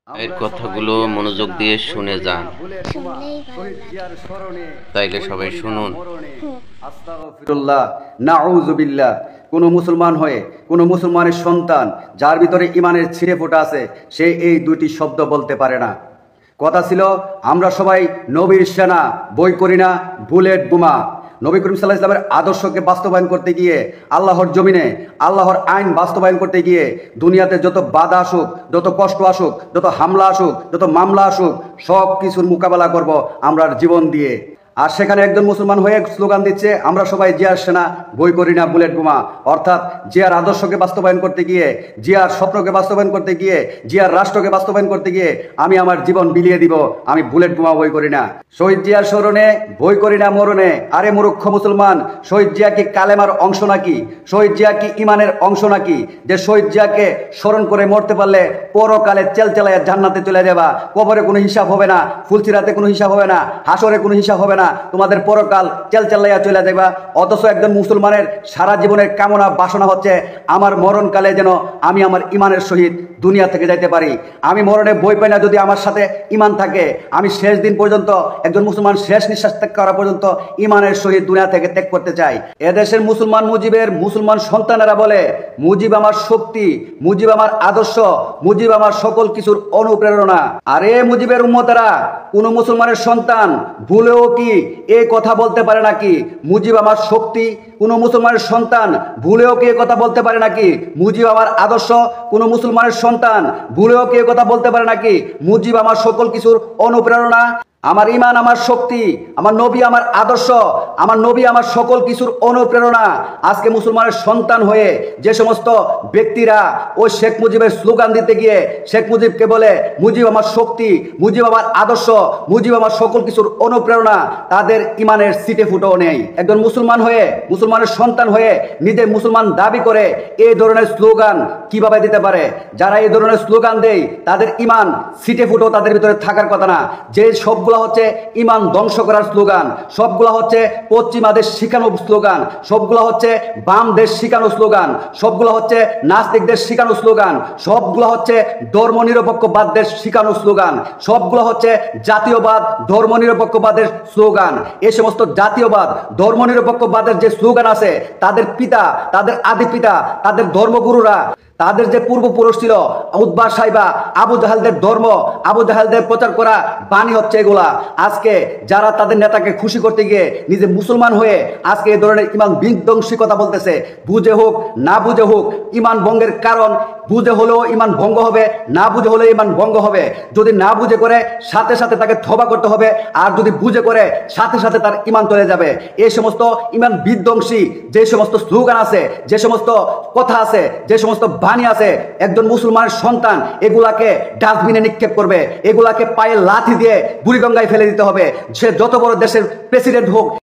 এর কথাগুলো মনোযোগ দিয়ে শুনে যান, শুনলেই ভালো লাগে। তাইলে সবাই শুনুন। আস্তাগফিরুল্লাহ, নাউযুবিল্লাহ। কোন মুসলমান হয়ে কোন মুসলমানের সন্তান যার ভিতরে ইমানের ছিঁড়ে ফোঁটা আছে, সে এই দুটি শব্দ বলতে পারে না। কথা ছিল, আমরা সবাই নবীর সেনা, বই করি না বুলেট বোমা। নবী করিম সাল্লাল্লাহু আলাইহি ওয়াসাল্লামের আদর্শকে বাস্তবায়ন করতে গিয়ে, আল্লাহর জমিনে আল্লাহর আইন বাস্তবায়ন করতে গিয়ে দুনিয়াতে যত বাধা আসুক, যত কষ্ট আসুক, যত হামলা আসুক, যত মামলা আসুক, সব কিছুর মোকাবেলা করব আমরা জীবন দিয়ে। আর সেখানে একজন মুসলমান হয়ে স্লোগান দিচ্ছে, আমরা সবাই জিয়ার সেনা, বই করি না বুলেট বোমা। অর্থাৎ জিয়ার আদর্শকে বাস্তবায়ন করতে গিয়ে, জিয়ার স্বপ্নকে বাস্তবায়ন করতে গিয়ে, জিয়ার রাষ্ট্রকে বাস্তবায়ন করতে গিয়ে আমি আমার জীবন বিলিয়ে দিব, আমি বুলেট বোমা বই করি না। শহীদ জিয়ার স্মরণে বই করি না মরণে। আরে মূর্খ মুসলমান, শহীদ জিয়া কি কালেমার অংশ নাকি? শহীদ জিয়া কি ইমানের অংশ নাকি? যে শহীদ জিয়াকে স্মরণ করে মরতে পারলে পরকালে চেলচেলায় জান্নাতে চলে যাবা, কবরে কোনো হিসাব হবে না, ফুলসিরাতে কোনো হিসাব হবে না, হাসরে কোনো হিসাব হবে না, তোমাদের পরকাল চেলচেলাইয়া চলে যাবা। অথচ একজন মুসলমানের সারা জীবনের কামনা বাসনা হচ্ছে, আমার মরণকালে যেন আমি আমার ইমানের সহিত দুনিয়া থেকে যাইতে পারি। আমি মরণে বই পাই না, যদি আমার সাথে ইমান থাকে, আমি শেষ দিন পর্যন্ত, একজন মুসলমান শেষ নিঃশ্বাস ত্যাগ করা পর্যন্ত ইমানের সহিত দুনিয়া থেকে ত্যাগ করতে চাই। এদেশের মুসলমান মুজিবের মুসলমান সন্তানেরা বলে, মুজিব আমার শক্তি, মুজিব আমার আদর্শ, মুজিব আমার সকল কিছুর অনুপ্রেরণা। আরে মুজিবের উম্মতেরা, কোন মুসলমানের সন্তান ভুলেও কি এই কথা বলতে পারে নাকি মুজিব আমার শক্তি? কোন মুসলমানের সন্তান ভুলেও কি কথা বলতে পারে নাকি মুজিব আমার আদর্শ? কোন মুসলমানের সন্তান ভুলেও কি কথা বলতে পারে নাকি মুজিব আমার সকল কিছুর অনুপ্রেরণা? আমার ইমান আমার শক্তি, আমার নবী আমার আদর্শ, আমার নবী আমার সকল কিছুর অনুপ্রেরণা। আজকে মুসলমানের সন্তান হয়ে যে সমস্ত ব্যক্তিরা ওই শেখ মুজিবের স্লোগান দিতে গিয়ে শেখ মুজিবকে বলে মুজিব আমার শক্তি, মুজিব আমার আদর্শ, মুজিব আমার সকল কিছুর অনুপ্রেরণা, তাদের ইমানের সিটে ফুটেও নেই। একজন মুসলমান হয়ে, মুসলমানের সন্তান হয়ে নিজে মুসলমান দাবি করে এই ধরনের স্লোগান কিভাবে দিতে পারে? যারা এই ধরনের স্লোগান দেয় তাদের ইমান সিটে ফুটেও তাদের ভিতরে থাকার কথা না। যে সবগুলো হচ্ছে ইমান ধ্বংস করার স্লোগান, সবগুলো হচ্ছে পশ্চিমাদের শিখানো স্লোগান, সবগুলো হচ্ছে বাম দেশ শিখানো স্লোগান, সবগুলো হচ্ছে নাস্তিকদের শিখানো স্লোগান, সবগুলো হচ্ছে ধর্মনিরপেক্ষবাদদের শিখানো স্লোগান, সবগুলো হচ্ছে জাতীয়বাদ ধর্মনিরপেক্ষবাদের স্লোগান। এই সমস্ত জাতীয়বাদ ধর্মনিরপেক্ষবাদের যে স্লোগান আছে, তাদের পিতা, তাদের আদি পিতা, তাদের ধর্মগুরুরা, তাদের যে পূর্বপুরুষ ছিল উতবা সাইবা, আবু জাহেলদের ধর্ম, আবু জাহেলদের প্রচার করা বাণী হচ্ছে এগুলা। আজকে যারা তাদের নেতাকে খুশি করতে গিয়ে নিজে মুসলমান হয়ে আজকে এই ধরনের ইমান বিধ্বংসী কথা বলতেছে, বুঝে হোক না বুঝে হোক ইমান ভঙ্গের কারণ, বুঝে হলেও ইমান ভঙ্গ হবে, না বুঝে হলেও ইমান ভঙ্গ হবে। যদি না বুঝে করে সাথে সাথে তাকে তওবা করতে হবে, আর যদি বুঝে করে সাথে সাথে তার ইমান চলে যাবে। এই সমস্ত ইমান বিধ্বংসী যে সমস্ত স্লোগান আছে, যে সমস্ত কথা আছে, যে সমস্ত বাণী আছে, একজন মুসলমানের সন্তান এগুলাকে ডাস্টবিনে নিক্ষেপ করবে, এগুলাকে পায়ে লাথি দিয়ে বুড়িগঙ্গায় ফেলে দিতে হবে। সে যত বড় দেশের প্রেসিডেন্ট হোক,